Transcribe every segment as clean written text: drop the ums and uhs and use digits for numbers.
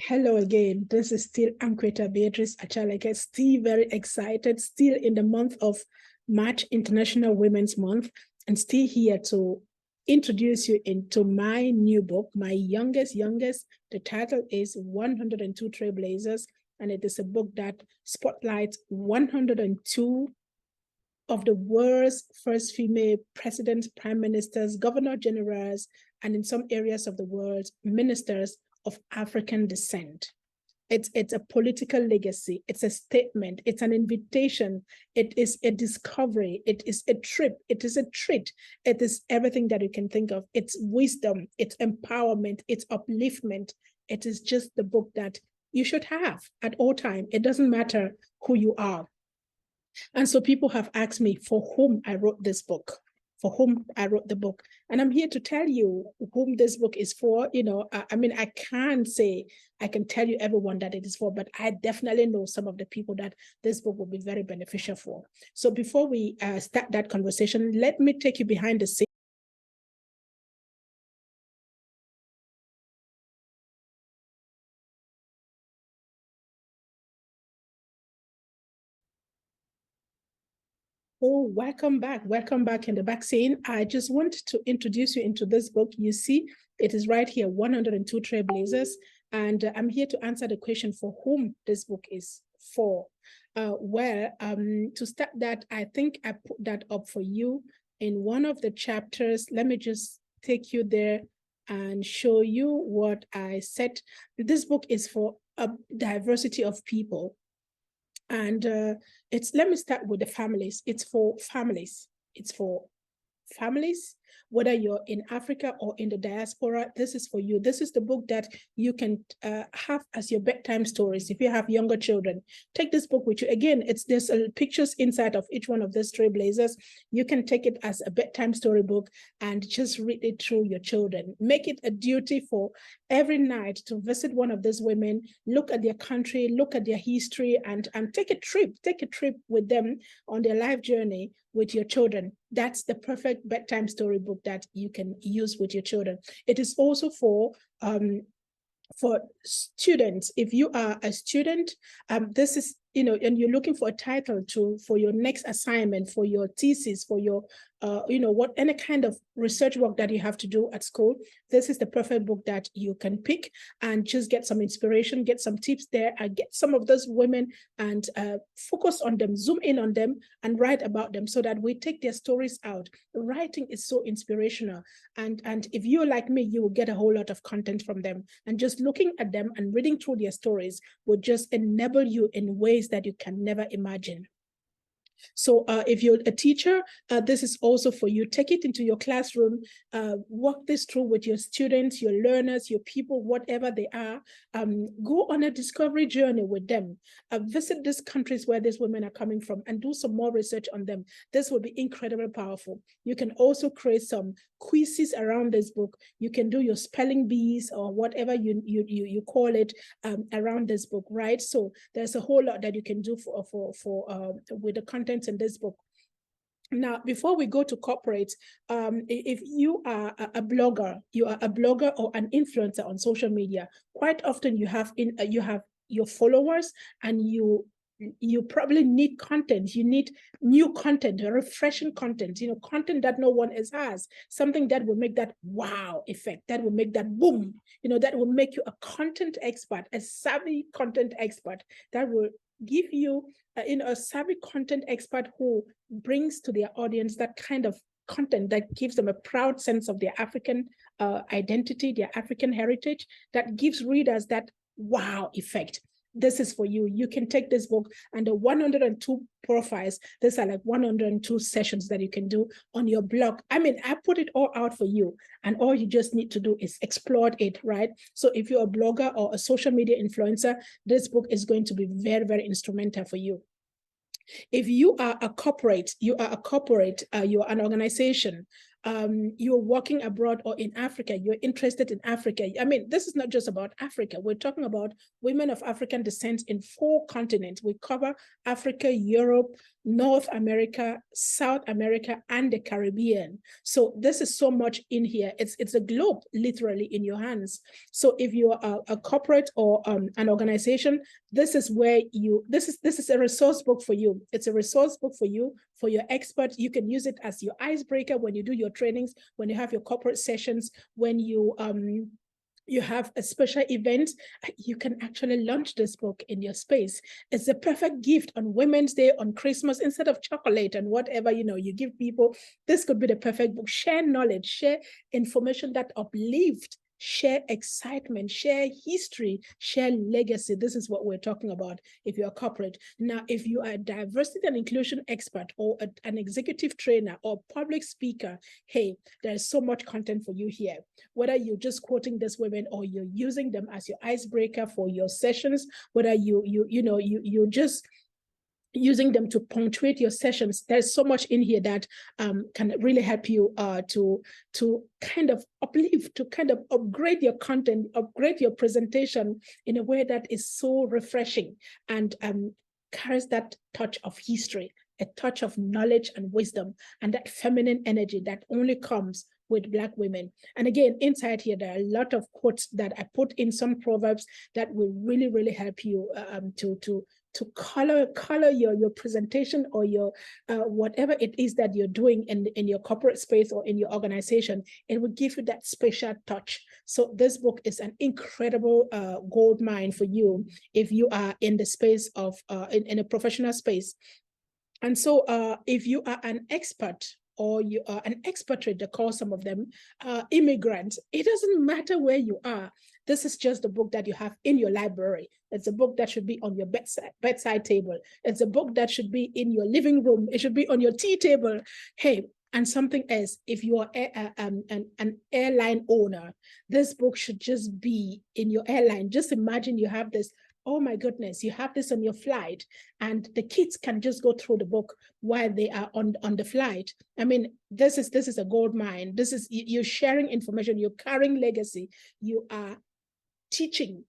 Hello again. This is still Anqueta B.Achaleke, still very excited, still in the month of March, International Women's Month, and still here to introduce you into my new book, my youngest. The title is 102 Trailblazers, and it is a book that spotlights 102 of the world's first female presidents, prime ministers, governor generals, and in some areas of the world, ministers of African descent. It's a political legacy. It's a statement. It's an invitation. It is a discovery. It is a trip. It is a treat. It is everything that you can think of. It's wisdom. It's empowerment. It's upliftment. It is just the book that you should have at all time. It doesn't matter who you are. And so people have asked me for whom I wrote this book, for whom I wrote the book. And I'm here to tell you whom this book is for. I can't say I can tell you everyone that it is for, but I definitely know some of the people that this book will be very beneficial for. So before we start that conversation, let me take you behind the scenes. Oh, welcome back. Welcome back in the back scene. I just want to introduce you into this book. You see, it is right here, 102 Trailblazers. And I'm here to answer the question for whom this book is for. To start that, I think I put that up for you in one of the chapters. Let me just take you there and show you what I said. This book is for a diversity of people. And let me start with the families. It's for families. It's for families, whether you're in Africa or in the diaspora. This is for you. This is the book that you can have as your bedtime stories. If you have younger children, take this book with you. Again, there's pictures inside of each one of these Trailblazers. You can take it as a bedtime storybook and just read it through your children. Make it a duty for every night to visit one of these women, look at their country, look at their history, and take a trip with them on their life journey with your children. That's the perfect bedtime storybook that you can use with your children. It is also for students. If you are a student, this is, and you're looking for a title for your next assignment, for your thesis, for your, any kind of research work that you have to do at school, this is the perfect book that you can pick and just get some inspiration, get some tips there, and get some of those women and focus on them, zoom in on them and write about them so that we take their stories out. Writing is so inspirational. And if you're like me, you will get a whole lot of content from them. And just looking at them and reading through their stories will just enable you in ways that you can never imagine. So if you're a teacher, this is also for you. Take it into your classroom, walk this through with your students, your learners, your people, whatever they are. Go on a discovery journey with them. Visit these countries where these women are coming from and do some more research on them. This will be incredibly powerful. You can also create some quizzes around this book. You can do your spelling bees or whatever you call it around this book, right? So there's a whole lot that you can do with the content in this book. Now, before we go to corporate, if you are a blogger, or an influencer on social media, quite often you have your followers, and you probably need content. You need new content, refreshing content, content that no one else has, something that will make that wow effect, that will make that boom, that will make you a content expert, a savvy content expert, that will give you a savvy content expert who brings to their audience that kind of content that gives them a proud sense of their African identity, their African heritage, that gives readers that wow effect. This is for you. You can take this book and the 102 profiles. These are like 102 sessions that you can do on your blog. I mean, I put it all out for you, and all you just need to do is explore it, right? So if you're a blogger or a social media influencer, this book is going to be very, very instrumental for you. If you are a corporate, you're an organization, you're working abroad or in Africa, you're interested in Africa. I mean, this is not just about Africa. We're talking about women of African descent in 4 continents. We cover Africa, Europe, North America, South America, and the Caribbean. So this is so much in here. It's a globe literally in your hands. So if you are a corporate or an organization, this is where this is a resource book for you. It's a resource book for you, for your expert. You can use it as your icebreaker when you do your trainings, when you have your corporate sessions, when you have a special event. You can actually launch this book in your space. It's a perfect gift on Women's Day, on Christmas, instead of chocolate and whatever, you give people. This could be the perfect book. Share knowledge, share information that uplift, share excitement, share history, share legacy. This is what we're talking about if you're a corporate. Now, if you are a diversity and inclusion expert or an executive trainer or public speaker, hey, there's so much content for you here. Whether you're just quoting these women or you're using them as your icebreaker for your sessions, whether you just using them to punctuate your sessions, there's so much in here that can really help you to kind of uplift, to kind of upgrade your content, upgrade your presentation in a way that is so refreshing and carries that touch of history, a touch of knowledge and wisdom, and that feminine energy that only comes with Black women. And again, inside here, there are a lot of quotes that I put in, some proverbs that will really, really help you to color your presentation or your whatever it is that you're doing in your corporate space or in your organization. It will give you that special touch. So this book is an incredible gold mine for you if you are in the space of in a professional space. And so if you are an expert, or you are an expatriate, they call some of them immigrants, it doesn't matter where you are. This is just the book that you have in your library. It's a book that should be on your bedside table. It's a book that should be in your living room. It should be on your tea table. Hey, and something else, if you are an airline owner, this book should just be in your airline. Just imagine you have this. Oh my goodness, you have this on your flight and the kids can just go through the book while they are on the flight. I mean, this is a gold mine. You're sharing information, you're carrying legacy, you are teaching.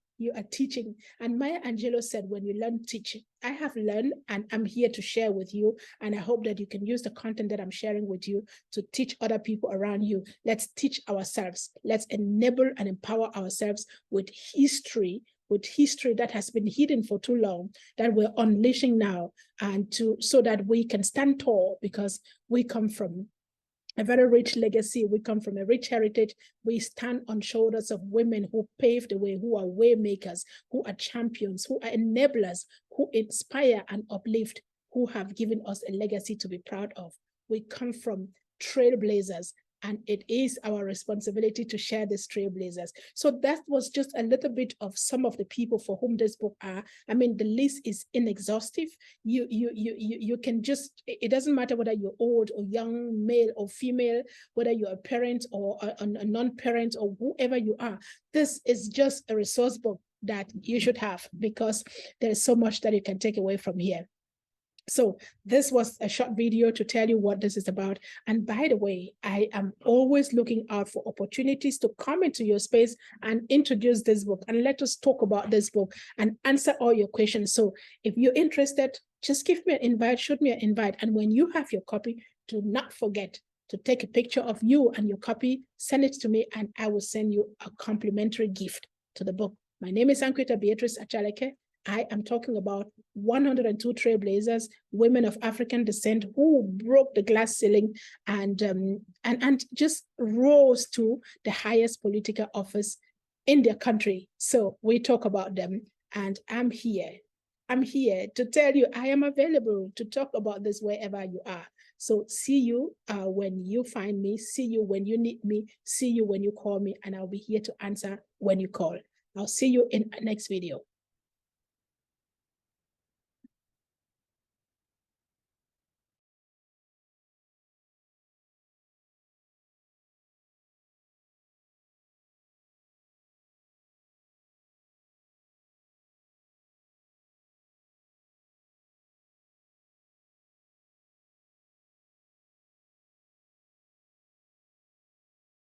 And Maya Angelou said, when you learn, teach. I have learned and I'm here to share with you. And I hope that you can use the content that I'm sharing with you to teach other people around you. Let's teach ourselves. Let's enable and empower ourselves with history that has been hidden for too long, that we're unleashing now, and so that we can stand tall, because we come from a very rich legacy. We come from a rich heritage. We stand on shoulders of women who paved the way, who are way makers, who are champions, who are enablers, who inspire and uplift, who have given us a legacy to be proud of. We come from trailblazers, and it is our responsibility to share these trailblazers. So that was just a little bit of some of the people for whom this book are. I mean, the list is inexhaustive. You can just, it doesn't matter whether you're old or young, male or female, whether you're a parent or a non-parent or whoever you are. This is just a resource book that you should have, because there is so much that you can take away from here. So this was a short video to tell you what this is about. And by the way, I am always looking out for opportunities to come into your space and introduce this book and let us talk about this book and answer all your questions. So if you're interested, just give me an invite, shoot me an invite. And when you have your copy, do not forget to take a picture of you and your copy, send it to me, and I will send you a complimentary gift to the book. My name is Anquita Beatrice Achaleke. I am talking about 102 trailblazers, women of African descent who broke the glass ceiling and just rose to the highest political office in their country. So we talk about them, and I'm here. I'm here to tell you I am available to talk about this wherever you are. So see you when you find me, see you when you need me, see you when you call me, and I'll be here to answer when you call. I'll see you in the next video.